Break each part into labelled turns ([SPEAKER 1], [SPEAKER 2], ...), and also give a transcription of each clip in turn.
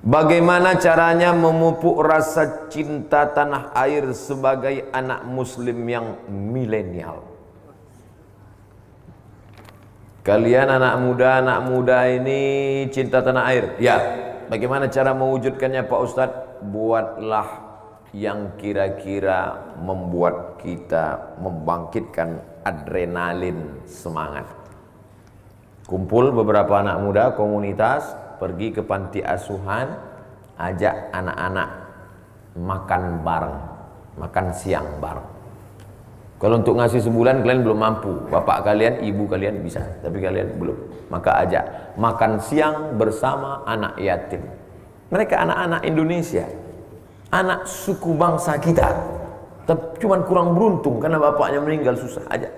[SPEAKER 1] Bagaimana caranya memupuk rasa cinta tanah air sebagai anak muslim yang milenial? Kalian anak muda ini cinta tanah air. Ya, bagaimana cara mewujudkannya Pak Ustadz? Buatlah yang kira-kira membuat kita membangkitkan adrenalin semangat. Kumpul beberapa anak muda komunitas, pergi ke panti asuhan, ajak anak-anak makan bareng, makan siang bareng. Kalau untuk ngasih sebulan kalian belum mampu, bapak kalian, ibu kalian bisa, tapi kalian belum. Maka ajak makan siang bersama anak yatim. Mereka anak-anak Indonesia, anak suku bangsa kita, tapi cuman kurang beruntung karena bapaknya meninggal, susah. Ajak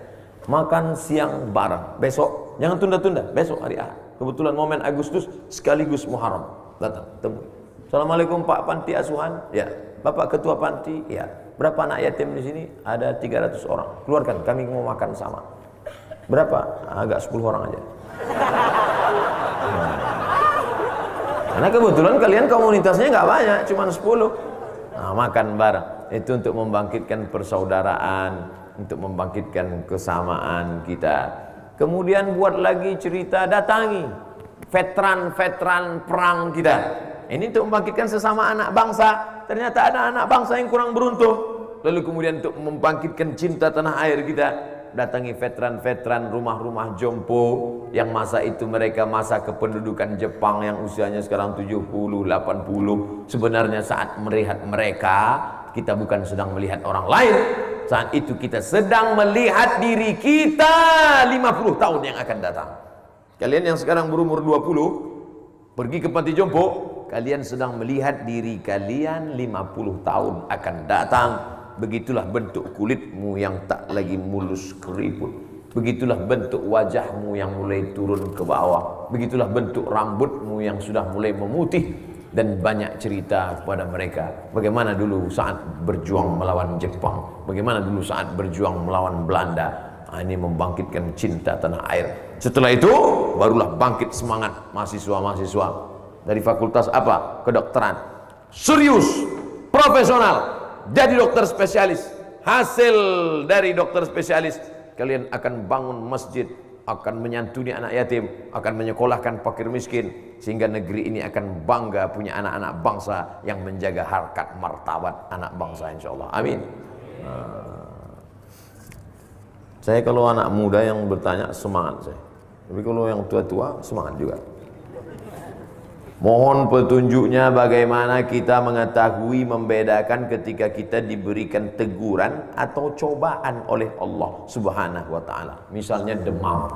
[SPEAKER 1] makan siang bareng. Besok, jangan tunda-tunda, besok hari Ahad. Kebetulan momen Agustus sekaligus Muharram. Datang, temui. Assalamualaikum Pak Panti Asuhan. Ya, Bapak Ketua Panti. Ya. Berapa anak yatim di sini? Ada 300 orang. Keluarkan, kami mau makan sama. Berapa? Agak 10 orang aja. Karena kebetulan kalian komunitasnya nggak banyak, cuma 10. Nah, makan bareng. Itu untuk membangkitkan persaudaraan, untuk membangkitkan kesamaan kita. Kemudian buat lagi cerita, datangi veteran-veteran perang kita. Ini untuk membangkitkan sesama anak bangsa. Ternyata ada anak bangsa yang kurang beruntung. Lalu kemudian untuk membangkitkan cinta tanah air kita, datangi veteran-veteran rumah-rumah jompo yang masa itu mereka masa kependudukan Jepang yang usianya sekarang 70, 80. Sebenarnya saat melihat mereka, kita bukan sedang melihat orang lain. Saat itu kita sedang melihat diri kita 50 tahun yang akan datang. Kalian yang sekarang berumur 20, pergi ke panti jompo, kalian sedang melihat diri kalian 50 tahun akan datang. Begitulah bentuk kulitmu yang tak lagi mulus keriput. Begitulah bentuk wajahmu yang mulai turun ke bawah. Begitulah bentuk rambutmu yang sudah mulai memutih. Dan banyak cerita kepada mereka bagaimana dulu saat berjuang melawan Jepang, bagaimana dulu saat berjuang melawan Belanda. Nah, ini membangkitkan cinta tanah air. Setelah itu barulah bangkit semangat mahasiswa-mahasiswa dari fakultas apa? Kedokteran. Serius, profesional, jadi dokter spesialis. Hasil dari dokter spesialis, kalian akan bangun masjid, akan menyantuni anak yatim, akan menyekolahkan fakir miskin, sehingga negeri ini akan bangga punya anak-anak bangsa yang menjaga harkat martabat anak bangsa, insyaallah. Amin. Saya kalau anak muda yang bertanya semangat saya, tapi kalau yang tua-tua semangat juga. Mohon petunjuknya bagaimana kita mengetahui membedakan ketika kita diberikan teguran atau cobaan oleh Allah Subhanahu wa taala. Misalnya demam.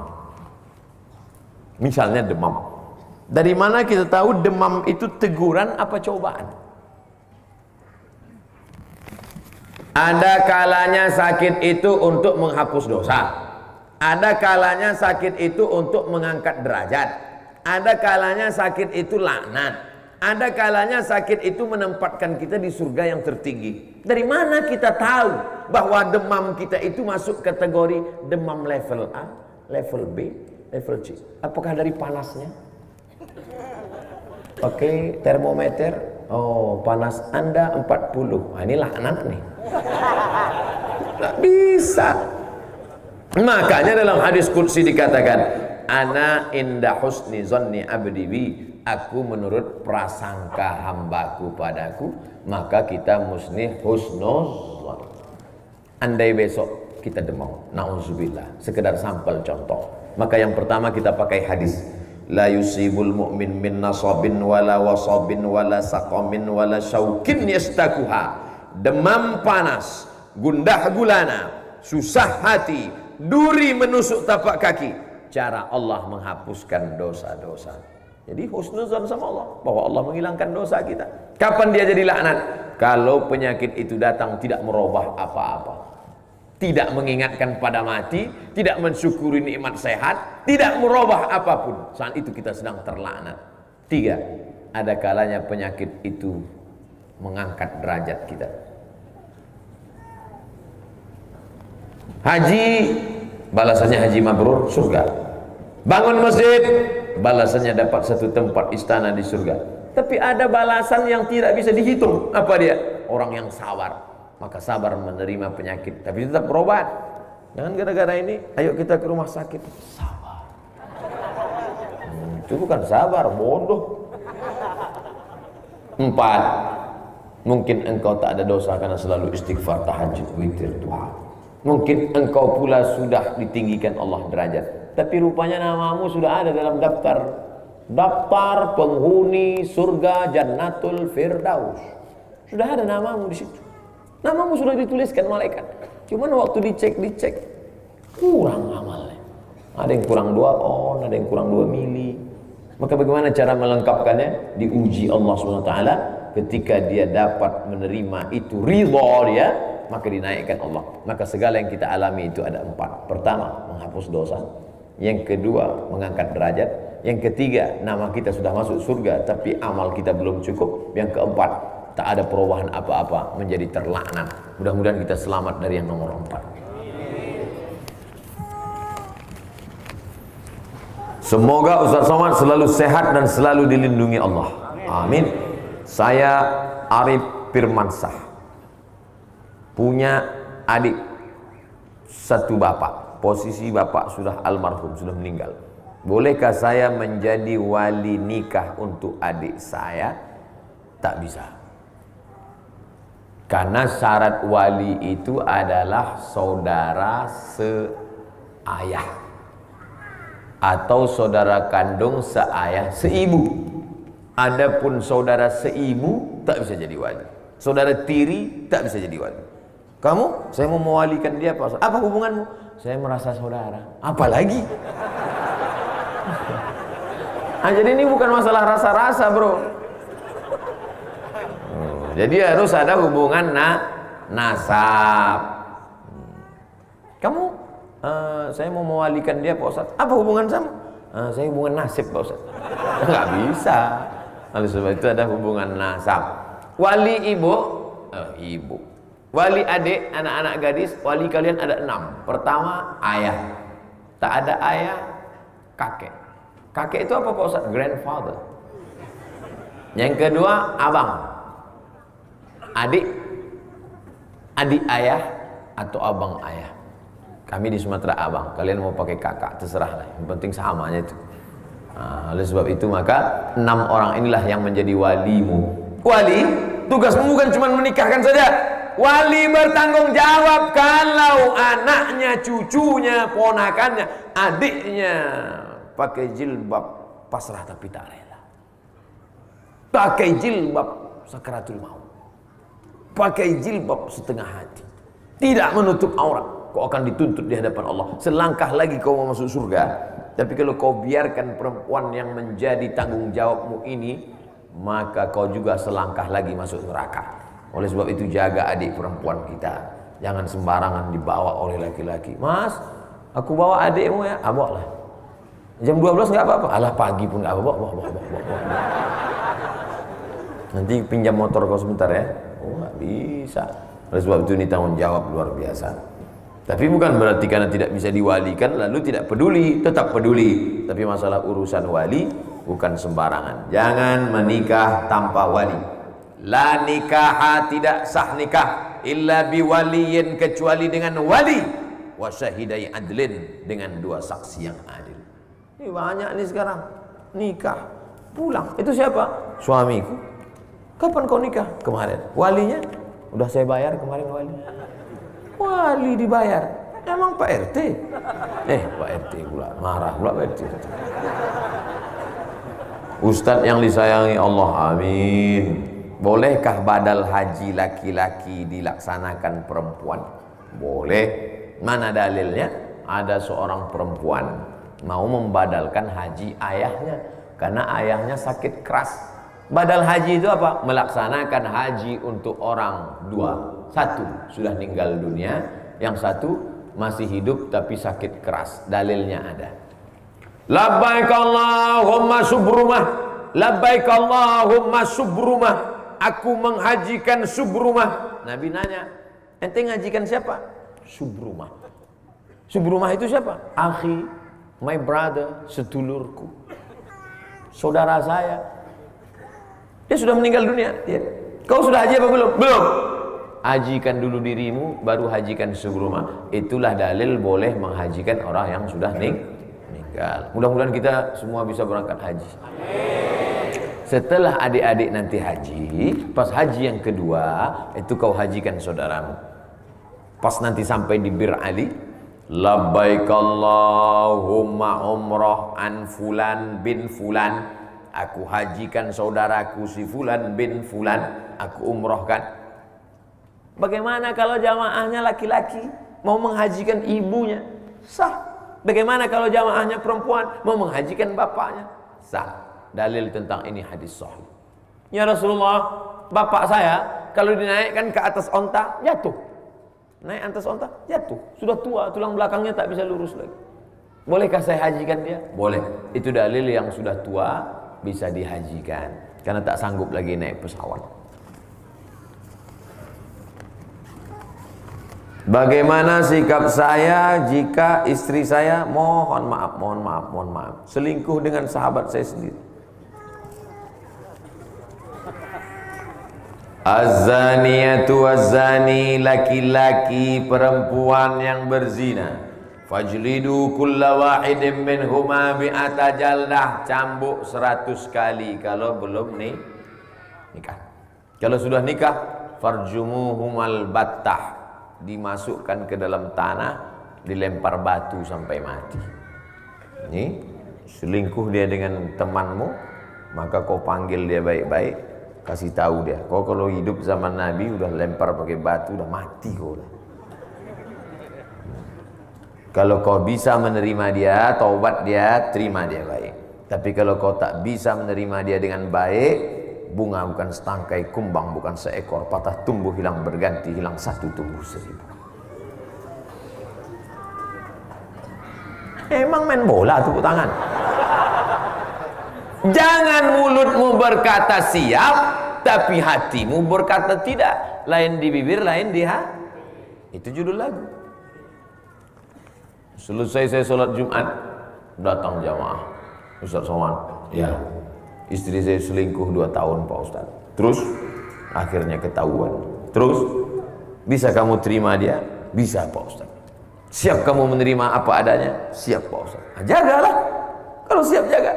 [SPEAKER 1] Misalnya demam. Dari mana kita tahu demam itu teguran apa cobaan? Ada kalanya sakit itu untuk menghapus dosa. Ada kalanya sakit itu untuk mengangkat derajat. Ada kalanya sakit itu laknat. Ada kalanya sakit itu menempatkan kita di surga yang tertinggi. Dari mana kita tahu bahwa demam kita itu masuk kategori demam level A, level B, level C? Apakah dari panasnya? Oke, termometer. Oh, panas Anda 40. Nah, ini laknat nih. Tidak bisa. Makanya dalam hadis qudsi dikatakan, ana inda husni zanni abdi bi, aku menurut prasangka hambaku padaku, maka kita mesti husnuzan. Andai besok kita demam, nauzubillah, sekedar sampel contoh, maka yang pertama kita pakai hadis, la yusibul mu'min min nasabin wala wasabin wala saqamin wala syaukin yastakuha. Demam panas, gundah gulana, susah hati, duri menusuk tapak kaki, cara Allah menghapuskan dosa-dosa. Jadi husnuzan sama Allah, bahwa Allah menghilangkan dosa kita. Kapan dia jadi laknat? Kalau penyakit itu datang tidak merubah apa-apa, tidak mengingatkan pada mati, tidak mensyukuri nikmat sehat, tidak merubah apapun, saat itu kita sedang terlaknat. 3, ada kalanya penyakit itu mengangkat derajat kita. Haji, balasannya haji mabrur, surga. Bangun masjid, balasannya dapat satu tempat istana di surga. Tapi ada balasan yang tidak bisa dihitung. Apa dia? Orang yang sabar. Maka sabar menerima penyakit, tapi tetap berobat. Jangan gara-gara ini, ayo kita ke rumah sakit. Sabar. Itu bukan sabar, bodoh. 4. Mungkin engkau tak ada dosa karena selalu istighfar, tahajud, witir, duha. Mungkin engkau pula sudah ditinggikan Allah derajat, tapi rupanya namamu sudah ada dalam daftar penghuni surga Jannatul Firdaus. Sudah ada namamu di situ. Namamu sudah dituliskan malaikat. Cuman waktu dicek kurang amalnya. Ada yang kurang 2 on, ada yang kurang 2 mili. Maka bagaimana cara melengkapkannya? Diuji Allah SWT. Ketika dia dapat menerima itu ridha dia, maka dinaikkan Allah. Maka segala yang kita alami itu ada 4. Pertama, menghapus dosa. Yang kedua, mengangkat derajat. Yang ketiga, nama kita sudah masuk surga tapi amal kita belum cukup. Yang keempat, tak ada perubahan apa-apa, menjadi terlaknat. Mudah-mudahan kita selamat dari yang nomor 4. Semoga Ustaz Somad selalu sehat dan selalu dilindungi Allah. Amin. Saya Arif Firmansah, punya adik satu bapak. Posisi bapak sudah almarhum, sudah meninggal. Bolehkah saya menjadi wali nikah untuk adik saya? Tak bisa. Karena syarat wali itu adalah saudara seayah atau saudara kandung seayah seibu. Adapun saudara seibu tak bisa jadi wali. Saudara tiri tak bisa jadi wali. Kamu, saya mau mewalikan dia Pak. Apa hubunganmu? Saya merasa saudara. Apalagi? Nah, jadi ini bukan masalah rasa-rasa, bro. Jadi harus ada hubungan nasab. Kamu, saya mau mewalikan dia Pak Ustaz. Apa hubungan sama? Saya hubungan nasib Pak Ustaz. Nggak bisa. Oleh sebab itu ada hubungan nasab. Wali ibu, ibu. Wali adik, anak-anak gadis, wali kalian ada 6. Pertama, ayah. Tak ada ayah, kakek. Kakek itu apa Pak Ustaz? Grandfather. Yang kedua, abang. Adik, adik ayah atau abang ayah. Kami di Sumatera abang. Kalian mau pakai kakak, terserahlah. Yang penting samanya itu. Nah, oleh sebab itu maka 6 orang inilah yang menjadi walimu. Wali, tugasmu bukan cuma menikahkan saja. Wali bertanggung jawab kalau anaknya, cucunya, ponakannya, adiknya pakai jilbab pasrah tapi tak rela. Pakai jilbab sakaratul maut. Pakai jilbab setengah hati. Tidak menutup aurat. Kau akan dituntut di hadapan Allah. Selangkah lagi kau mau masuk surga. Tapi kalau kau biarkan perempuan yang menjadi tanggung jawabmu ini, maka kau juga selangkah lagi masuk neraka. Oleh sebab itu jaga adik perempuan kita. Jangan sembarangan dibawa oleh laki-laki. Mas, aku bawa adikmu ya. Bawa lah. Jam 12 nggak apa-apa. Alah pagi pun nggak apa-apa. Bawa. Nanti pinjam motor kau sebentar ya. Oh nggak bisa. Oleh sebab itu ini tanggung jawab luar biasa. Tapi bukan berarti karena tidak bisa diwalikan lalu tidak peduli, tetap peduli. Tapi masalah urusan wali bukan sembarangan. Jangan menikah tanpa wali. La nikaha, tidak sah nikah illa biwaliyin, kecuali dengan wali, wa syahidai adlin, dengan 2 saksi yang adil. Ini banyak nih sekarang nikah pulang. Itu siapa? Suamiku. Kapan kau nikah? Kemarin. Walinya? Udah saya bayar kemarin wali. Wali dibayar. Emang Pak RT? Pak RT pula marah pula Pak RT. Ustadz yang disayangi Allah, amin. Bolehkah badal haji laki-laki dilaksanakan perempuan? Boleh. Mana dalilnya? Ada seorang perempuan mau membadalkan haji ayahnya karena ayahnya sakit keras. Badal haji itu apa? Melaksanakan haji untuk orang 2. 1 sudah meninggal dunia, yang 1 masih hidup tapi sakit keras. Dalilnya ada. Labbaik Allahumma subrumah. Labbaik Allahumma subrumah. Aku menghajikan Subrumah. Nabi nanya, ente ngajikan siapa? Subrumah. Subrumah itu siapa? Akhi, my brother, sedulurku, saudara saya. Dia sudah meninggal dunia. Ya. Kau sudah haji apa belum? Belum. Hajikan dulu dirimu, baru hajikan seluruh rumah. Itulah dalil boleh menghajikan orang yang sudah meninggal. Mudah-mudahan kita semua bisa berangkat haji. Setelah adik-adik nanti haji, pas haji yang kedua, itu kau hajikan saudaramu. Pas nanti sampai di Bir Ali, labbaik Allahumma umrah an fulan bin fulan. Aku hajikan saudaraku si fulan bin fulan, aku umrohkan. Bagaimana kalau jamaahnya laki-laki mau menghajikan ibunya? Sah. Bagaimana kalau jamaahnya perempuan mau menghajikan bapaknya? Sah. Dalil tentang ini hadis sahih. Ya Rasulullah, bapak saya kalau dinaikkan ke atas onta jatuh. Naik atas onta jatuh. Sudah tua, tulang belakangnya tak bisa lurus lagi. Bolehkah saya hajikan dia? Boleh. Itu dalil yang sudah tua bisa dihajikan karena tak sanggup lagi naik pesawat. Bagaimana sikap saya jika istri saya mohon maaf selingkuh dengan sahabat saya sendiri? Az-zaniyatu waz-zani, laki-laki perempuan yang berzina, fajlidu kulla wahidin minhuma bi'ata jaldah, cambuk 100 kali kalau belum nikah. Kalau sudah nikah, farjumuhumal battah, dimasukkan ke dalam tanah, dilempar batu sampai mati. Ini selingkuh dia dengan temanmu, maka kau panggil dia baik-baik, kasih tahu dia, kau kalau hidup zaman Nabi udah lempar pakai batu, udah mati kau dah. Kalau kau bisa menerima dia, taubat dia, terima dia baik. Tapi kalau kau tak bisa menerima dia dengan baik, bunga bukan setangkai, kumbang bukan seekor, patah tumbuh hilang berganti, hilang satu tumbuh 1000. Emang main bola tepuk tangan. Jangan mulutmu berkata siap, tapi hatimu berkata tidak. Lain di bibir, lain di hati. Itu judul lagu. Selesai saya sholat Jumat, datang jamaah. Ustaz Somad, ya, istri saya selingkuh 2 tahun Pak Ustaz. Terus akhirnya ketahuan. Terus bisa kamu terima dia? Bisa Pak Ustaz. Siap kamu menerima apa adanya? Siap Pak Ustaz. Nah, jagalah. Kalau siap jaga.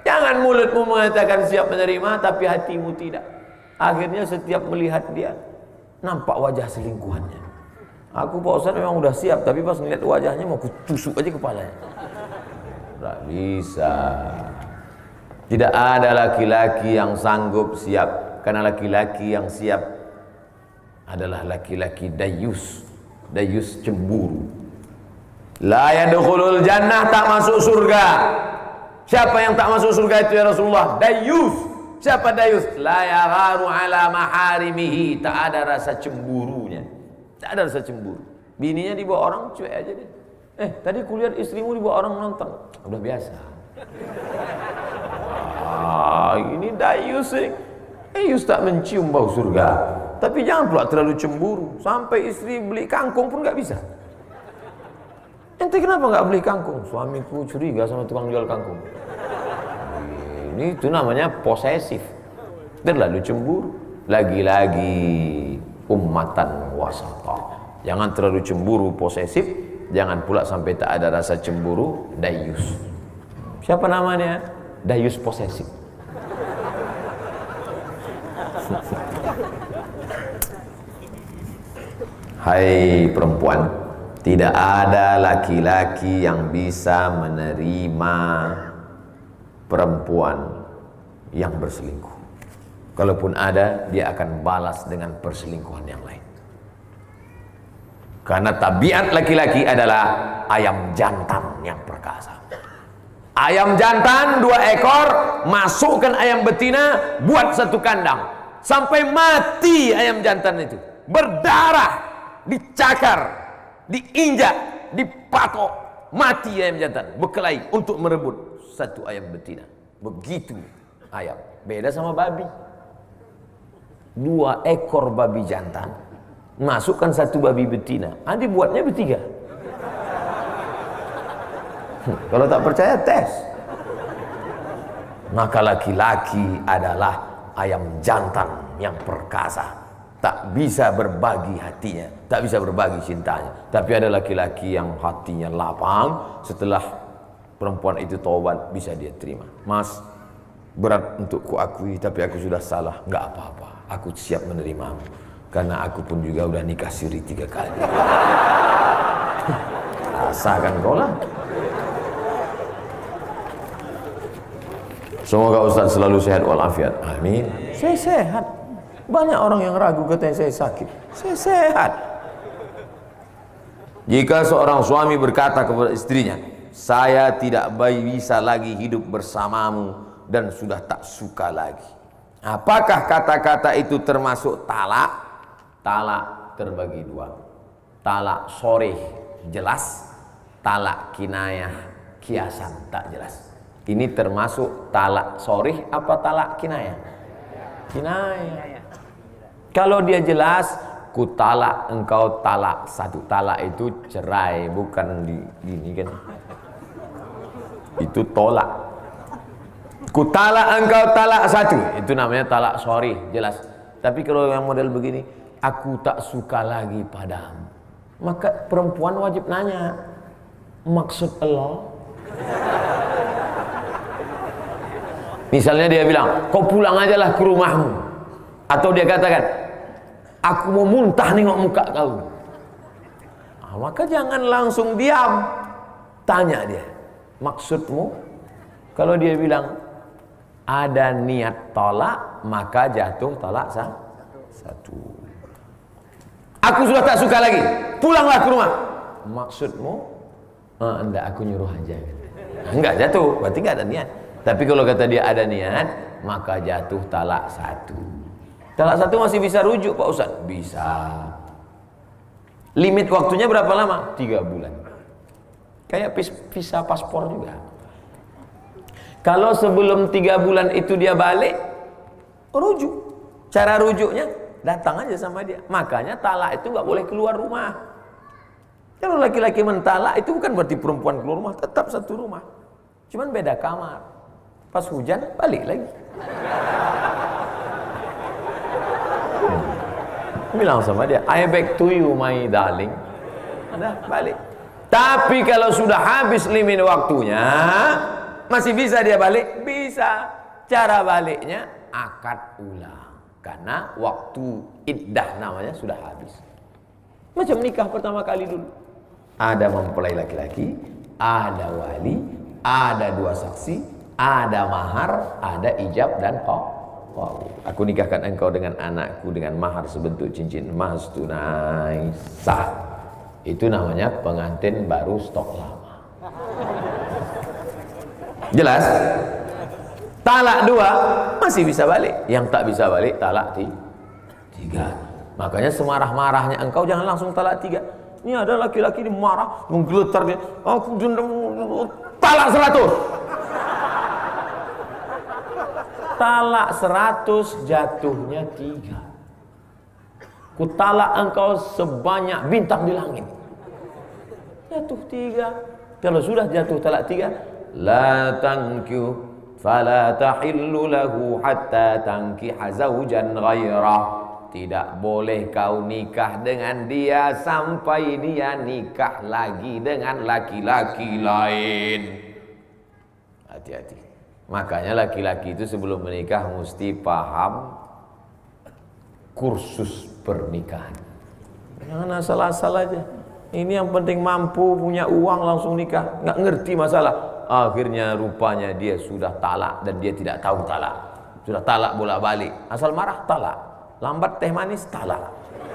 [SPEAKER 1] Jangan mulutmu mengatakan siap menerima tapi hatimu tidak. Akhirnya setiap melihat dia nampak wajah selingkuhannya. Aku Pak Ustaz memang udah siap, tapi pas ngeliat wajahnya mau kutusuk aja kepalanya. Tak bisa. Tidak ada laki-laki yang sanggup siap, karena laki-laki yang siap adalah laki-laki dayus. Dayus cemburu. La yadkhulul jannah, tak masuk surga. Siapa yang tak masuk surga itu ya Rasulullah? Dayus. Siapa dayus? La yagharu ala maharimihi, tak ada rasa cemburunya. Tak ada rasa cemburu. Bininya dibawa orang, cuek aja deh. Tadi kulihat istrimu dibawa orang nonton. Udah biasa. Ini dayus sih. Dayus tak mencium bau surga. Tapi jangan pula terlalu cemburu. Sampai istri beli kangkung pun gak bisa. Ente kenapa gak beli kangkung? Suamiku curiga sama tukang jual kangkung. Ini itu namanya posesif. Terlalu cemburu. Lagi-lagi ummatan wasata. Jangan terlalu cemburu posesif, jangan pula sampai tak ada rasa cemburu dayus. Siapa namanya? Dayus posesif. Hai perempuan, tidak ada laki-laki yang bisa menerima perempuan yang berselingkuh. Kalaupun ada, dia akan balas dengan perselingkuhan yang lain. Karena tabiat laki-laki adalah ayam jantan yang perkasa. Ayam jantan 2 ekor, masukkan ayam betina, buat 1 kandang. Sampai mati ayam jantan itu. Berdarah, dicakar, diinjak, dipatok, mati ayam jantan. Berkelahi untuk merebut 1 ayam betina. Begitu ayam. Beda sama babi. 2 ekor babi jantan, masukkan 1 babi betina, dibuatnya bertiga. Kalau tak percaya tes. Maka laki-laki adalah ayam jantan yang perkasa, tak bisa berbagi hatinya, tak bisa berbagi cintanya. Tapi ada laki-laki yang hatinya lapang, setelah perempuan itu taubat bisa dia terima. Mas, berat untuk kuakui, tapi aku sudah salah. Enggak apa-apa, aku siap menerimamu, karena aku pun juga udah nikah siri 3 kali. Rasakan kau lah. Semoga Ustaz selalu sehat walafiat. Amin. Saya sehat. Banyak orang yang ragu katanya saya sakit. Saya sehat. Jika seorang suami berkata kepada istrinya, saya tidak bisa lagi hidup bersamamu dan sudah tak suka lagi. Apakah kata-kata itu termasuk talak? Talak terbagi 2. Talak sorih jelas, talak kinayah kiasan tak jelas. Ini termasuk talak sorih apa talak kinayah? Kinayah. Kalau dia jelas, ku talak engkau talak 1. Talak itu cerai, bukan gini kan. Itu tolak. Ku talak engkau talak 1, itu namanya talak sorih, jelas. Tapi kalau yang model begini, aku tak suka lagi padamu, maka perempuan wajib nanya, maksud Allah? Misalnya dia bilang, kau pulang aja lah ke rumahmu. Atau dia katakan, aku mau muntah nengok muka kau. Nah, maka jangan langsung diam. Tanya dia, maksudmu? Kalau dia bilang, ada niat tolak, maka jatuh tolak 1. Aku sudah tak suka lagi, pulanglah ke rumah. Maksudmu? Enggak, aku nyuruh aja. Enggak jatuh, berarti enggak ada niat. Tapi kalau kata dia ada niat, maka jatuh talak 1. Talak 1 masih bisa rujuk Pak Ustaz? Bisa. Limit waktunya berapa lama? 3 bulan. Kayak visa paspor juga. Kalau sebelum 3 bulan itu dia balik, rujuk. Cara rujuknya, datang aja sama dia. Makanya talak itu nggak boleh keluar rumah. Kalau laki-laki mentalak itu bukan berarti perempuan keluar rumah, tetap satu rumah. Cuman beda kamar. Pas hujan balik lagi. Bilang sama dia, I back to you my darling. Ada balik. Tapi kalau sudah habis limit waktunya, masih bisa dia balik? Bisa. Cara baliknya akad ulang, karena waktu iddah namanya sudah habis. Macam nikah pertama kali dulu. Ada mempelai laki-laki, ada wali, ada 2 saksi, ada mahar, ada ijab dan aku nikahkan engkau dengan anakku dengan mahar sebentuk cincin emas tunai sah. Itu namanya pengantin baru stok lama. Jelas? Talak 2 masih bisa balik. Yang tak bisa balik talak 3. Makanya semarah-marahnya engkau jangan langsung talak 3. Ini ada laki-laki ini marah, menggeletar dia. Aku talak 100. Talak 100 jatuhnya 3. Ku talak engkau sebanyak bintang di langit. Jatuh 3. Kalau sudah jatuh talak 3, la tankihu fala tahillu lahu hatta tankiha zawjan ghairah. Tidak boleh kau nikah dengan dia sampai dia nikah lagi dengan laki-laki lain. Hati-hati. Makanya laki-laki itu sebelum menikah mesti paham kursus pernikahan. Jangan asal-asal aja. Ini yang penting mampu, punya uang langsung nikah. Nggak ngerti masalah. Akhirnya rupanya dia sudah talak dan dia tidak tahu talak. Sudah talak bolak-balik. Asal marah talak. Lambat teh manis talak.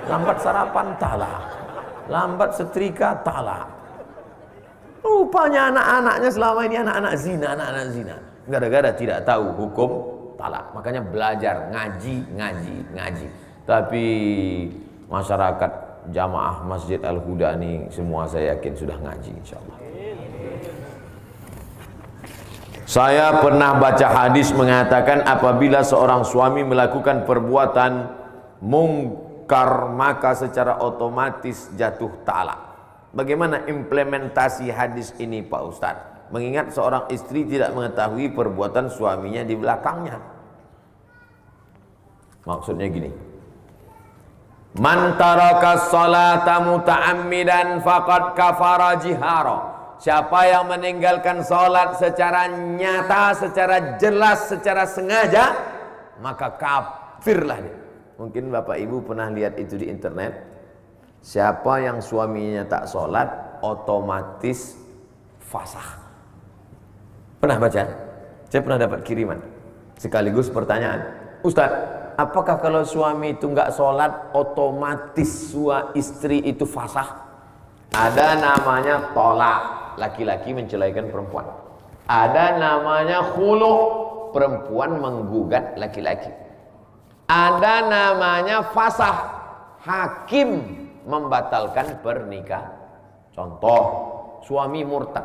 [SPEAKER 1] Lambat sarapan talak. Lambat setrika talak. Rupanya anak-anaknya selama ini anak-anak zina. Gara-gara tidak tahu hukum talak. Makanya belajar, ngaji. Tapi masyarakat jamaah Masjid Al-Huda ini semua saya yakin sudah ngaji insyaallah. Saya pernah baca hadis mengatakan apabila seorang suami melakukan perbuatan mungkar maka secara otomatis jatuh talak. Bagaimana implementasi hadis ini Pak Ustadz? Mengingat seorang istri tidak mengetahui perbuatan suaminya di belakangnya. Maksudnya gini. Man taraka sholata muta'ammidan faqad kafara jihara. Siapa yang meninggalkan salat secara nyata, secara jelas, secara sengaja, maka kafirlah dia. Mungkin Bapak Ibu pernah lihat itu di internet. Siapa yang suaminya tak salat, otomatis fasakh. Pernah baca? Saya pernah dapat kiriman. Sekaligus pertanyaan, Ustadz, apakah kalau suami itu nggak sholat otomatis istri itu fasakh? Ada namanya tolak, laki-laki menceraikan perempuan. Ada namanya khulu, perempuan menggugat laki-laki. Ada namanya fasakh, hakim membatalkan pernikahan. Contoh, suami murtad.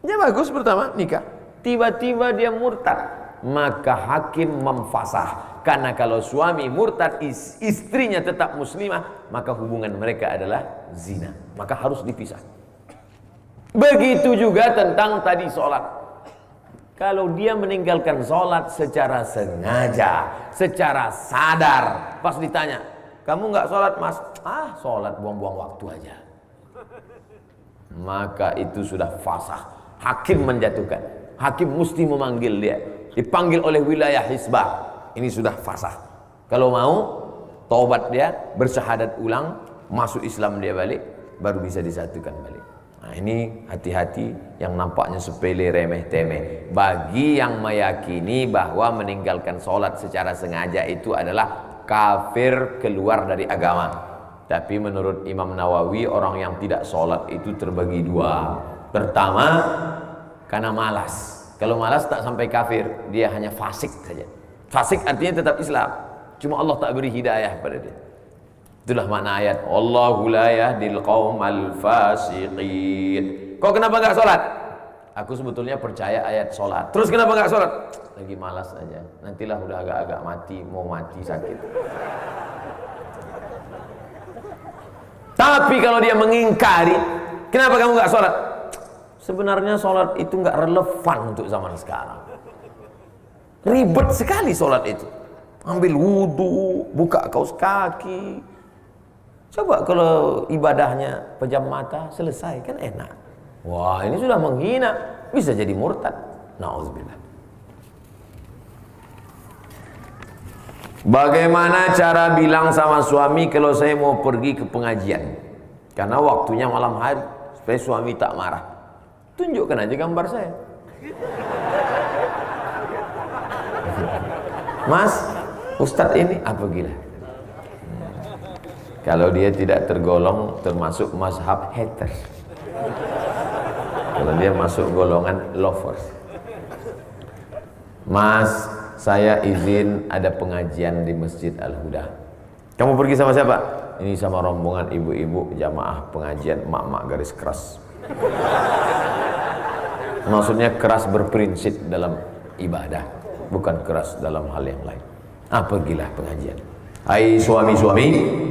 [SPEAKER 1] Ya bagus, pertama nikah, tiba-tiba dia murtad, maka hakim memfasah. Karena kalau suami murtad, istrinya tetap muslimah, maka hubungan mereka adalah zina, maka harus dipisah. Begitu juga tentang tadi sholat. Kalau dia meninggalkan sholat secara sengaja, secara sadar, pas ditanya, kamu nggak sholat mas? Ah, sholat buang-buang waktu aja. Maka itu sudah fasah. Hakim menjatuhkan. Hakim mesti memanggil dia. Dipanggil oleh wilayah hisbah. Ini sudah fasah. Kalau mau, taubat dia, bersyahadat ulang, masuk Islam dia balik, baru bisa disatukan balik. Nah ini hati-hati yang nampaknya sepele, remeh, temeh. Bagi yang meyakini bahwa meninggalkan sholat secara sengaja itu adalah kafir, keluar dari agama. Tapi menurut Imam Nawawi, orang yang tidak sholat itu terbagi dua. Pertama, karena malas. Kalau malas tak sampai kafir, dia hanya fasik saja. Fasik artinya tetap Islam, cuma Allah tak beri hidayah pada dia. Itulah makna ayat Allahu la yahdil qaumal fasiqin. Kok kenapa enggak sholat? Aku sebetulnya percaya ayat sholat. Terus kenapa enggak sholat? Lagi malas aja. Nantilah udah agak-agak mati, mau mati sakit. Tapi kalau dia mengingkari, kenapa kamu enggak sholat? Sebenarnya sholat itu enggak relevan untuk zaman sekarang. Ribet sekali sholat itu. Ambil wudhu, buka kaos kaki. Coba kalau ibadahnya pejam mata, selesai, kan enak. Wah, ini sudah menghina, bisa jadi murtad. Na'udzubillah. Bagaimana cara bilang sama suami kalau saya mau pergi ke pengajian? Karena waktunya malam hari, supaya suami tak marah. Tunjukkan aja gambar saya. Mas, Ustadz ini apa gila? Kalau dia tidak tergolong termasuk mazhab haters, kalau dia masuk golongan lovers. Mas, saya izin ada pengajian di Masjid Al-Huda. Kamu pergi sama siapa? Ini sama rombongan ibu-ibu jamaah pengajian mak-mak garis keras. Maksudnya keras berprinsip dalam ibadah, bukan keras dalam hal yang lain. Pergilah pengajian. Hai suami-suami,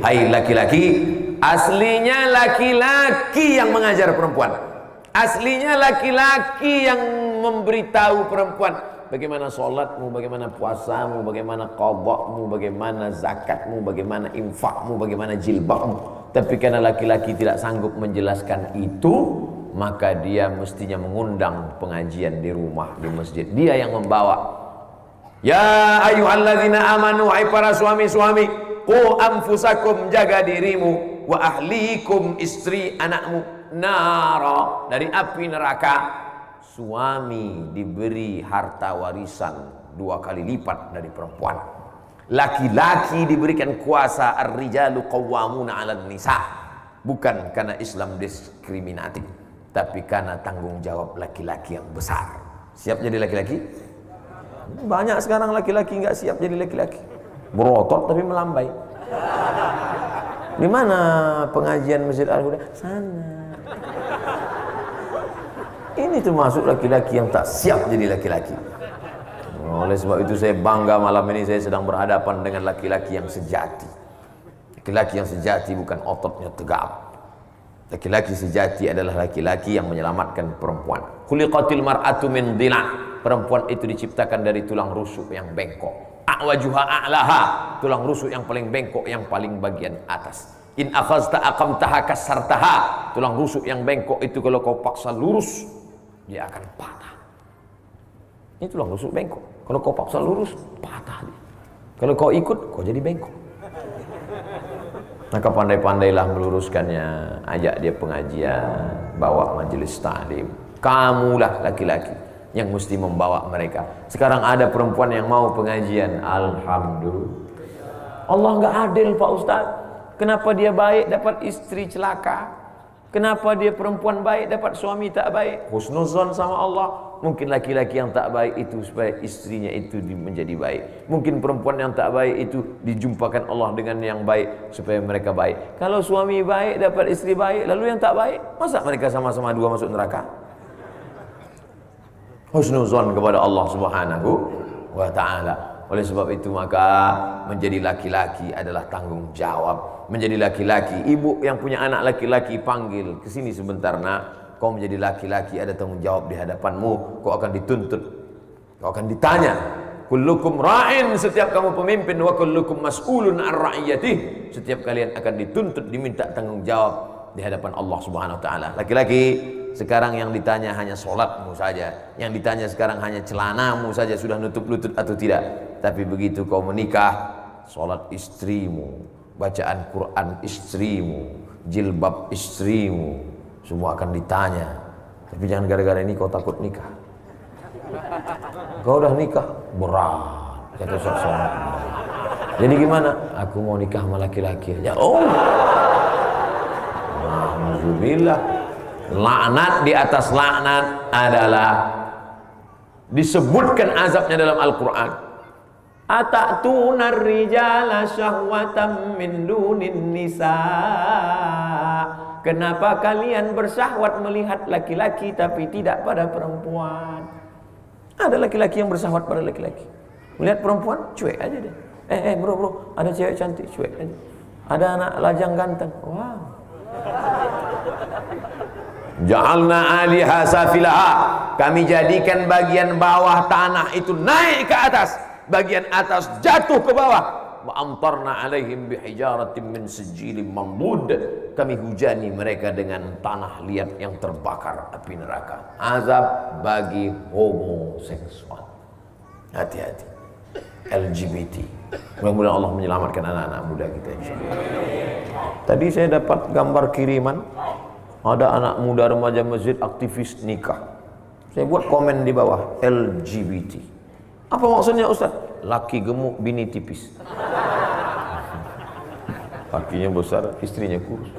[SPEAKER 1] hai laki-laki, aslinya laki-laki yang mengajar perempuan. Aslinya laki-laki yang memberitahu perempuan bagaimana sholatmu, bagaimana puasamu, bagaimana qadakmu, bagaimana zakatmu, bagaimana infakmu, bagaimana jilbabmu. Tapi karena laki-laki tidak sanggup menjelaskan itu, maka dia mestinya mengundang pengajian di rumah, di masjid. Dia yang membawa. Ya ayyuhalladzina amanu, hai para suami-suami, qu anfusakum, jaga dirimu, wa ahlikum, istri anakmu, nara, dari api neraka. Suami diberi harta warisan 2 kali lipat dari perempuan. Laki-laki diberikan kuasa, ar-rijalu qawwamuna 'alan nisa. Bukan karena Islam diskriminatif, tapi karena tanggung jawab laki-laki yang besar. Siap jadi laki-laki? Banyak sekarang laki-laki nggak siap jadi laki-laki, berotot tapi melambai. Di mana pengajian Masjid Al-Huda? Sana. Ini termasuk laki-laki yang tak siap jadi laki-laki. Oleh sebab itu saya bangga malam ini saya sedang berhadapan dengan laki-laki yang sejati. Laki-laki yang sejati bukan ototnya tegap. Laki-laki sejati adalah laki-laki yang menyelamatkan perempuan. Khuliqatil mar'atu min dhila'. Perempuan itu diciptakan dari tulang rusuk yang bengkok. a'wajuha a'laha, tulang rusuk yang paling bengkok yang paling bagian atas. In akhazta aqamtaha kasartaha, tulang rusuk yang bengkok itu kalau kau paksa lurus dia akan patah. Ini tulang rusuk bengkok, kalau kau paksa lurus patah dia. Kalau kau ikut kau jadi bengkok. Maka pandai-pandailah meluruskannya, ajak dia pengajian, bawa majelis taklim. Kamulah laki-laki yang mesti membawa mereka. Sekarang ada perempuan yang mau pengajian, alhamdulillah. Allah nggak adil Pak Ustaz. Kenapa dia baik dapat istri celaka? Kenapa dia perempuan baik dapat suami tak baik? Husnuzon sama Allah. Mungkin laki-laki yang tak baik itu supaya istrinya itu menjadi baik. Mungkin perempuan yang tak baik itu dijumpakan Allah dengan yang baik supaya mereka baik. Kalau suami baik dapat istri baik, lalu yang tak baik, masa mereka sama-sama dua masuk neraka? Husnuzon kepada Allah Subhanahu wa ta'ala. Oleh sebab itu maka menjadi laki-laki adalah tanggung jawab. Menjadi laki-laki, ibu yang punya anak laki-laki panggil ke sini sebentar nak. Kau menjadi laki-laki ada tanggung jawab di hadapanmu. Kau akan dituntut, kau akan ditanya. Kullukum ra'in, setiap kamu pemimpin, wa kullukum mas'ulun an ra'iyatih, setiap kalian akan dituntut, diminta tanggung jawab di hadapan Allah Subhanahu wa taala. Laki-laki sekarang yang ditanya hanya sholatmu saja, yang ditanya sekarang hanya celanamu saja sudah nutup lutut atau tidak. Tapi begitu kau menikah, sholat istrimu, bacaan Quran istrimu, jilbab istrimu, semua akan ditanya. Tapi jangan gara-gara ini kau takut nikah. Kau udah nikah berat, kata seseorang. Jadi gimana? Aku mau nikah sama laki-laki aja. Oh, alhamdulillah. Laknat di atas laknat adalah disebutkan azabnya dalam Al-Quran. Ata'tunar rijala syahwatan min dunin nisa. Kenapa kalian bersyahwat melihat laki-laki tapi tidak pada perempuan? Ada laki-laki yang bersyahwat pada laki-laki. Melihat perempuan, cuek aja deh. Bro, ada cewek cantik, cuek aja. Ada anak lajang ganteng, wow. Ja'alna 'aliha safilaha, kami jadikan bagian bawah tanah itu naik ke atas, bagian atas jatuh ke bawah. Wa amtarna 'alaihim bihijaratin min sijilin mamdud, kami hujani mereka dengan tanah liat yang terbakar api neraka. Azab bagi homoseksual. Hati-hati. LGBT. Mudah-mudahan Allah menyelamatkan anak-anak muda kita insyaallah. Tadi saya dapat gambar kiriman, ada anak muda remaja masjid aktivis nikah. Saya buat komen di bawah, LGBT. Apa maksudnya Ustaz? Laki gemuk, bini tipis. Lakinya besar, istrinya kurus.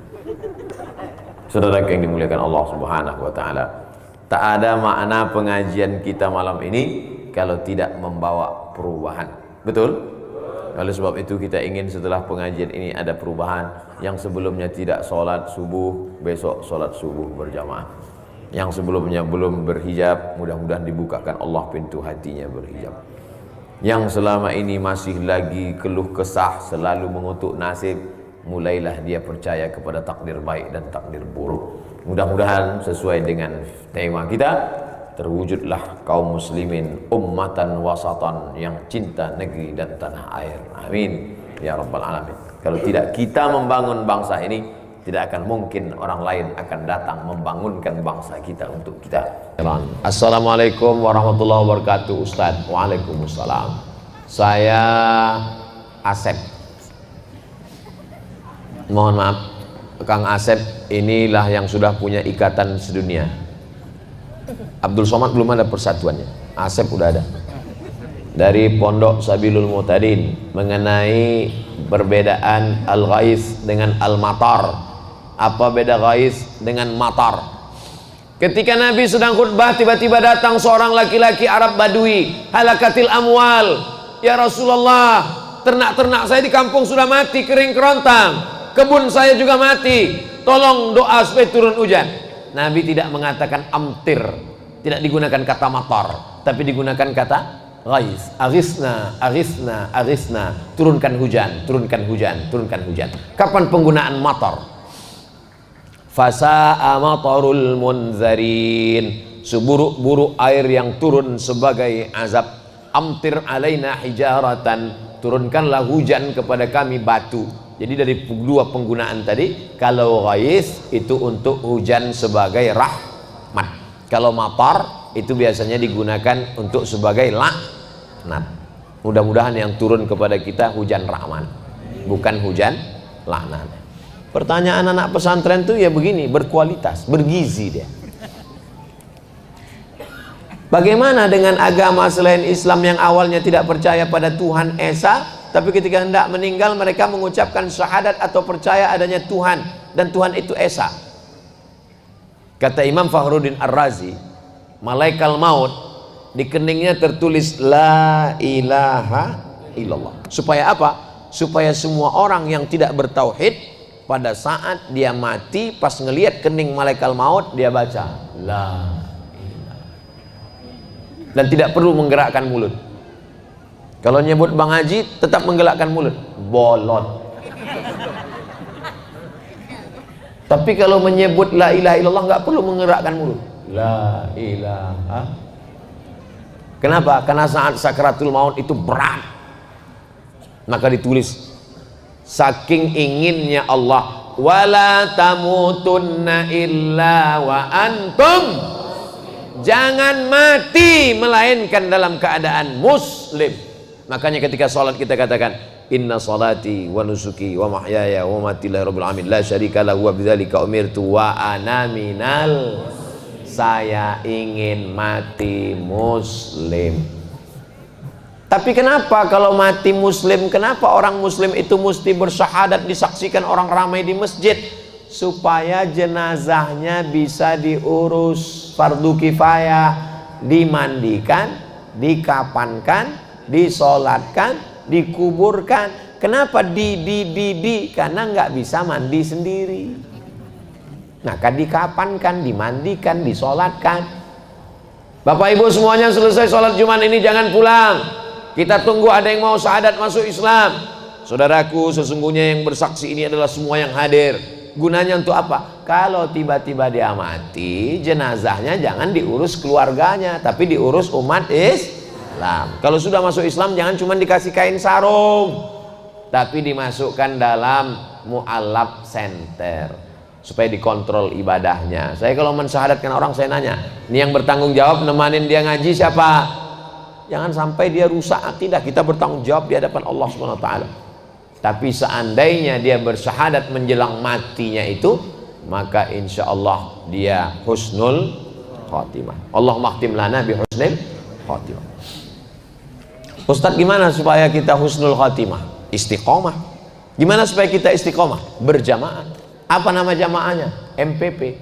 [SPEAKER 1] Saudara yang dimuliakan Allah Subhanahu wa taala, tak ada makna pengajian kita malam ini kalau tidak membawa perubahan. Betul? Oleh sebab itu kita ingin setelah pengajian ini ada perubahan. Yang sebelumnya tidak sholat subuh, besok sholat subuh berjamaah. Yang sebelumnya belum berhijab, mudah-mudahan dibukakan Allah pintu hatinya berhijab. Yang selama ini masih lagi keluh kesah, selalu mengutuk nasib, mulailah dia percaya kepada takdir baik dan takdir buruk. Mudah-mudahan sesuai dengan tema kita, terwujudlah kaum muslimin ummatan wasatan yang cinta negeri dan tanah air. Amin ya rabbal alamin. Kalau tidak kita membangun bangsa ini, tidak akan mungkin orang lain akan datang membangunkan bangsa kita untuk kita. Assalamualaikum warahmatullahi wabarakatuh. Ustaz. Waalaikumsalam. Saya Asep. Mohon maaf, Kang Asep inilah yang sudah punya ikatan sedunia. Abdul Somad belum ada persatuannya, Asep udah ada. Dari Pondok Sabilul Mu'tadin mengenai perbedaan al-ghais dengan al-matar. Apa beda ghais dengan matar? Ketika Nabi sedang khutbah, tiba-tiba datang seorang laki-laki Arab Badui, halakatil amwal. Ya Rasulullah, ternak-ternak saya di kampung sudah mati, kering kerontang. Kebun saya juga mati. Tolong doa supaya turun hujan. Nabi tidak mengatakan amtir, tidak digunakan kata matar, tapi digunakan kata ghais. Aghisna, aghisna, aghisna. Turunkan hujan, turunkan hujan, turunkan hujan. Kapan penggunaan matar? Fasa'a matarul munzarin. Seburuk-buruk air yang turun sebagai azab. amtir alaina hijaratan, turunkanlah hujan kepada kami batu. Jadi dari dua penggunaan tadi, kalau ghais itu untuk hujan sebagai rahmat, kalau matar itu biasanya digunakan untuk sebagai laknat. Mudah-mudahan yang turun kepada kita hujan rahmat, bukan hujan laknat. Pertanyaan anak pesantren tuh ya begini, berkualitas, bergizi dia. Bagaimana dengan agama selain Islam yang awalnya tidak percaya pada Tuhan Esa, tapi ketika hendak meninggal mereka mengucapkan syahadat atau percaya adanya Tuhan, dan Tuhan itu Esa? Kata Imam Fakhruddin Ar-Razi, malaikat maut di keningnya tertulis la ilaha illallah. Supaya apa? Supaya semua orang yang tidak bertauhid pada saat dia mati, pas ngelihat kening malaikat maut, dia baca la, dan tidak perlu menggerakkan mulut. Kalau nyebut Bang Haji tetap menggerakkan mulut, bolot. Tapi kalau menyebut la ilaha illallah nggak perlu menggerakkan mulut, la ilaha. Kenapa? Karena saat sakratul maut itu berat, maka ditulis saking inginnya Allah, wala tamutunna illa wa antum, jangan mati melainkan dalam keadaan muslim. Makanya ketika sholat kita katakan inna sholati wa nusuki wa mahyaya wa mati lillahi rabbil alamin la syarika lahu wa bidzalika umirtu wa ana minal, saya ingin mati muslim. Tapi kenapa kalau mati muslim, kenapa orang muslim itu mesti bersyahadat disaksikan orang ramai di masjid? Supaya jenazahnya bisa diurus, fardu kifayah, dimandikan, dikapankan, disolatkan, dikuburkan. Kenapa karena nggak bisa mandi sendiri, maka dikapankan, dimandikan, disolatkan. Bapak ibu semuanya, selesai sholat Jumat ini jangan pulang, kita tunggu ada yang mau syahadat masuk Islam. Saudaraku, sesungguhnya yang bersaksi ini adalah semua yang hadir. Gunanya untuk apa? Kalau tiba-tiba dia mati, jenazahnya jangan diurus keluarganya, tapi diurus umat Islam. Kalau sudah masuk Islam, jangan cuma dikasih kain sarung, tapi dimasukkan dalam mu'alaf center supaya dikontrol ibadahnya. Saya kalau mensyahadatkan orang, saya nanya, ini yang bertanggung jawab nemanin dia ngaji siapa? Jangan sampai dia rusak akidah. Kita bertanggung jawab di hadapan Allah Subhanahu wa taala. Tapi seandainya dia bersyahadat menjelang matinya itu, maka insya Allah dia husnul khatimah. Allahumma khtim lana bi husnul khatimah. Ustadz, gimana supaya kita husnul khatimah? Istiqomah. Gimana supaya kita istiqomah? Berjamaah. Apa nama jamaahnya? MPP.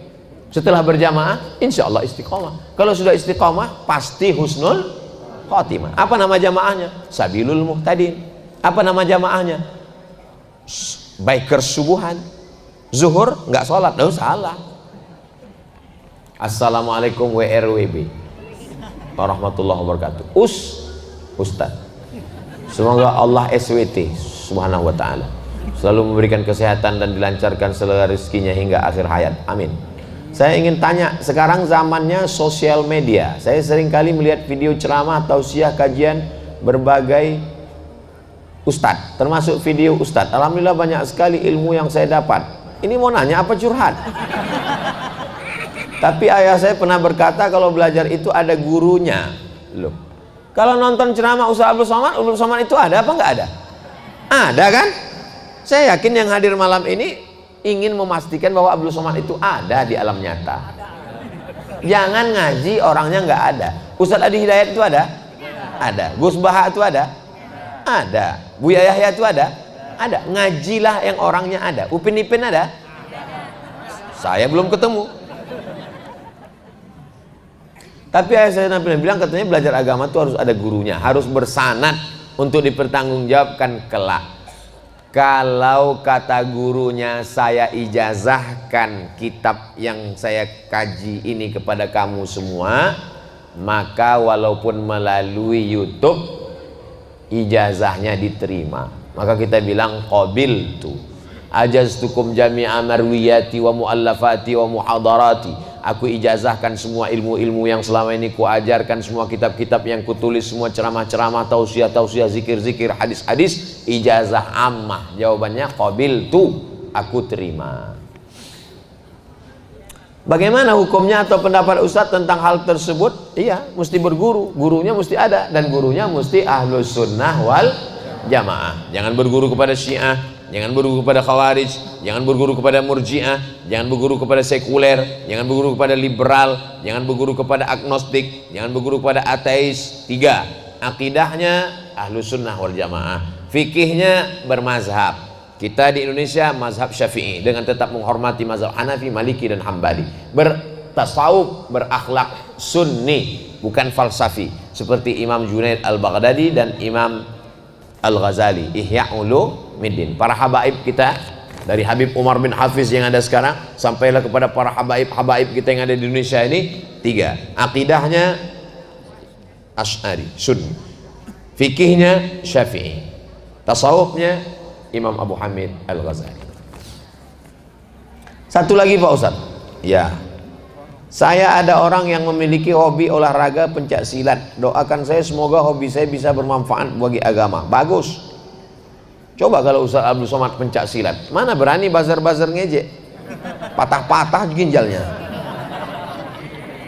[SPEAKER 1] Setelah berjamaah, insya Allah istiqomah. Kalau sudah istiqomah, pasti husnul khatimah. Apa nama jamaahnya? Sabilul Muhtadin. Apa nama jamaahnya? Bikers subuhan. Zuhur nggak sholat, salah. Assalamualaikum WRWB warahmatullahi wabarakatuh. Ustadz, semoga Allah SWT subhanahu wa ta'ala selalu memberikan kesehatan dan dilancarkan segala rezekinya hingga akhir hayat, amin. Saya ingin tanya, sekarang zamannya sosial media. Saya sering kali melihat video ceramah, tausiah, kajian berbagai ustadz, termasuk video ustadz. Alhamdulillah banyak sekali ilmu yang saya dapat. Ini mau nanya apa curhat? Tapi ayah saya pernah berkata kalau belajar itu ada gurunya. Loh, kalau nonton ceramah Ustaz Abdul Somad itu ada apa nggak ada? Ada kan? Saya yakin yang hadir malam ini ingin memastikan bahwa Abdul Somad itu ada di alam nyata. Jangan ngaji orangnya nggak ada. Ustadz Adi Hidayat itu ada? Ada. Gus Baha itu ada? Ada. Buya Yahya itu ada? Ada. Ngajilah yang orangnya ada. Upin Ipin ada? Saya belum ketemu. Tapi ayah saya bilang katanya belajar agama itu harus ada gurunya, harus bersanad untuk dipertanggungjawabkan kelak. Kalau kata gurunya, saya ijazahkan kitab yang saya kaji ini kepada kamu semua, maka walaupun melalui YouTube ijazahnya diterima. Maka kita bilang qabiltu ajaztukum jami'a marwiyati wa muallafati wa muhadarati Aku ijazahkan semua ilmu-ilmu yang selama ini kuajarkan, semua kitab-kitab yang kutulis, semua ceramah-ceramah, tausiah-tausiah, zikir-zikir, hadis-hadis, ijazah ammah. Jawabannya qabiltu, aku terima. Bagaimana hukumnya atau pendapat Ustadz tentang hal tersebut? Iya, mesti berguru, gurunya mesti ada, dan gurunya mesti ahlus sunnah wal jamaah. Jangan berguru kepada Syiah, jangan berguru kepada Khawarij, jangan berguru kepada Murji'ah, jangan berguru kepada sekuler, jangan berguru kepada liberal, jangan berguru kepada agnostik, jangan berguru kepada ateis. 3. Akidahnya ahlus sunnah wal jamaah, fikihnya bermazhab. Kita di Indonesia mazhab Syafi'i dengan tetap menghormati mazhab Hanafi, Maliki dan Hambali. Bertasawuf, berakhlak sunni, bukan falsafi, seperti Imam Junaid Al-Baghdadi dan Imam Al-Ghazali, Ihya Ulumuddin. Para habaib kita, dari Habib Umar bin Hafiz yang ada sekarang sampailah kepada para habaib kita yang ada di Indonesia ini. 3. Akidahnya Asy'ari, Sunni, fikihnya Syafi'i, tasawufnya Imam Abu Hamid Al-Ghazali. Satu lagi Pak Ustadz, ya, saya ada orang yang memiliki hobi olahraga pencak silat. Doakan saya semoga hobi saya bisa bermanfaat bagi agama. Bagus. Coba kalau Ustadz Abdul Somad pencak silat, mana berani bazar-bazar ngejek, patah-patah ginjalnya.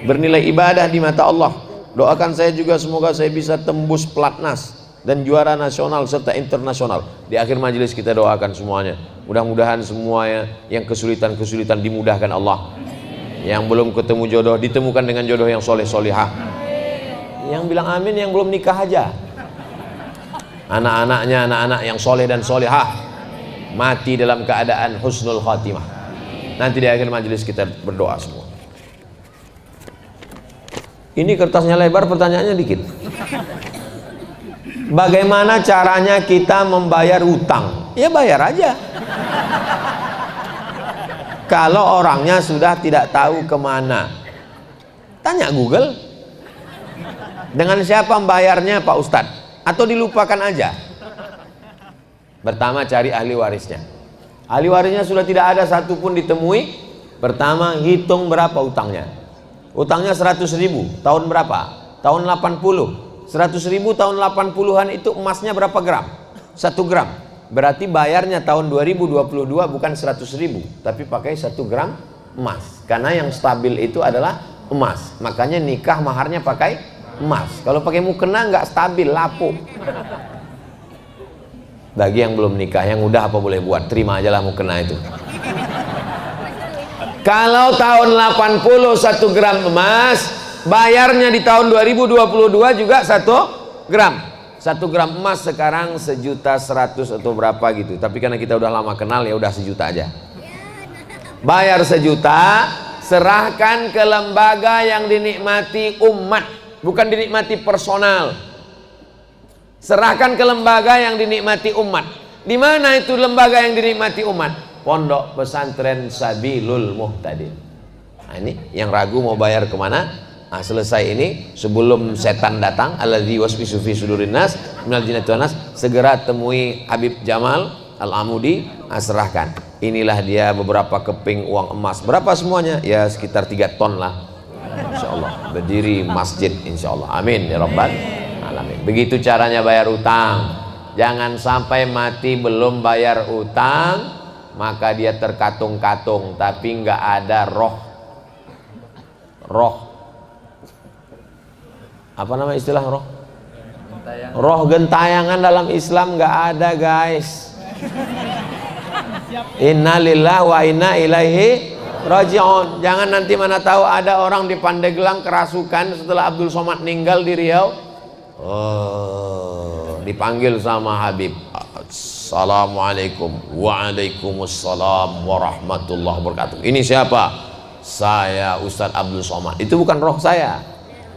[SPEAKER 1] Bernilai ibadah di mata Allah. Doakan saya juga semoga saya bisa tembus pelatnas dan juara nasional serta internasional. Di akhir majelis kita doakan semuanya, mudah-mudahan semuanya yang kesulitan-kesulitan dimudahkan Allah, yang belum ketemu jodoh ditemukan dengan jodoh yang soleh solihah. Yang bilang amin yang belum nikah aja, anak-anaknya anak-anak yang soleh dan solihah, mati dalam keadaan husnul khatimah. Nanti di akhir majelis kita berdoa semua. Ini kertasnya lebar, pertanyaannya dikit. Bagaimana caranya kita membayar utang? Ya bayar aja. Kalau orangnya sudah tidak tahu kemana, tanya Google. Dengan siapa membayarnya Pak Ustadz? Atau dilupakan aja? Pertama cari ahli warisnya. Ahli warisnya sudah tidak ada satupun ditemui. Pertama hitung berapa utangnya. Utangnya 100.000, tahun berapa? Tahun 80. 100.000 tahun 80-an itu emasnya berapa gram? 1 gram. Berarti bayarnya tahun 2022 bukan 100.000, tapi pakai 1 gram emas. Karena yang stabil itu adalah emas. Makanya nikah maharnya pakai emas. Kalau pakai mukena nggak stabil, lapuk. Bagi yang belum nikah, yang udah apa boleh buat, terima aja lah mukena itu. Kalau tahun 80 1 gram emas, bayarnya di tahun 2022 juga 1 gram. 1 gram emas sekarang 1.100.000 atau berapa gitu. Tapi karena kita udah lama kenal, ya udah 1 juta aja. Bayar 1 juta, serahkan ke lembaga yang dinikmati umat, bukan dinikmati personal. Serahkan ke lembaga yang dinikmati umat. Di mana itu lembaga yang dinikmati umat? Pondok Pesantren Sabilul Muhtadin. Nah, ini yang ragu mau bayar kemana? Nah, selesai ini sebelum setan datang, alladzi waswisu fi sudurin nas minal jinnati wan nas, segera temui Habib Jamal Al-Amudi, serahkan. Inilah dia beberapa keping uang emas. Berapa semuanya? Ya sekitar 3 ton lah. Insyaallah berdiri masjid insyaallah. Amin ya rabbal alamin. Begitu caranya bayar utang. Jangan sampai mati belum bayar utang, maka dia terkatung-katung tapi nggak ada roh apa nama istilah roh? Roh gentayangan dalam Islam nggak ada guys. Inna lillahi wa inna ilaihi raji'un. Jangan nanti mana tahu ada orang di Pandeglang kerasukan setelah Abdul Somad meninggal di Riau. Oh, dipanggil sama Habib. Assalamualaikum. Waalaikumsalam warahmatullahi wabarakatuh. Ini siapa? Saya Ustadz Abdul Somad. Itu bukan roh saya.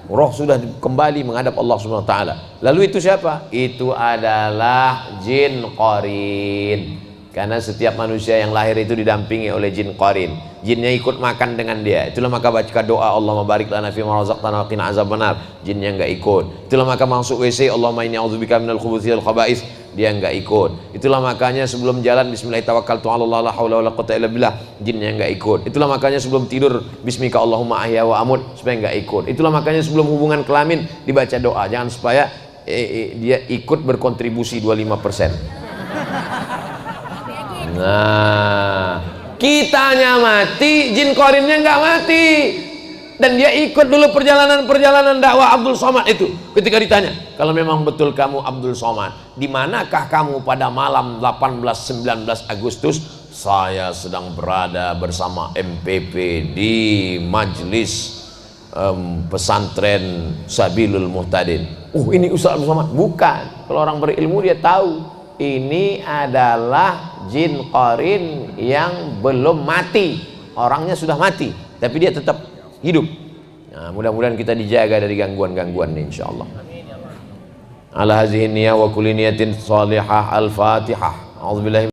[SPEAKER 1] Roh sudah kembali menghadap Allah Subhanahu wa taala. Lalu itu siapa? Itu adalah jin qarin. Karena setiap manusia yang lahir itu didampingi oleh jin qarin. Jinnya ikut makan dengan dia. Itulah maka baca doa Allahumma barik lana fi ma razaqtana wa qina azabannar. Jinnya enggak ikut. Itulah maka masuk WC Allahumma inni a'udzubika minal khubuthi wal khaba'its. dia nggak ikut. Itulah makanya sebelum jalan bismillahirrahmanirrahim la haula wala quwwata illa billah, jinnya nggak ikut. Itulah makanya sebelum tidur bismika Allahumma ahya wa amut, supaya nggak ikut. Itulah makanya sebelum hubungan kelamin dibaca doa, jangan supaya dia ikut berkontribusi 25%. Nah, kitanya mati, jin korinnya nggak mati. Dan dia ikut dulu perjalanan dakwah Abdul Somad itu. Ketika ditanya, kalau memang betul kamu Abdul Somad, di manakah kamu pada malam 18-19 Agustus? Saya sedang berada bersama MPP di majelis pesantren Sabilul Muhtadin. Ini Ustaz Abdul Somad? Bukan. Kalau orang berilmu dia tahu. Ini adalah jin qarin yang belum mati. Orangnya sudah mati, tapi dia tetap hidup. Nah, mudah-mudahan kita dijaga dari gangguan-gangguan ini insyaallah. Ala hazihi niyya wa kulli niyatin salihah. Al-Fatihah. A'udzubillahi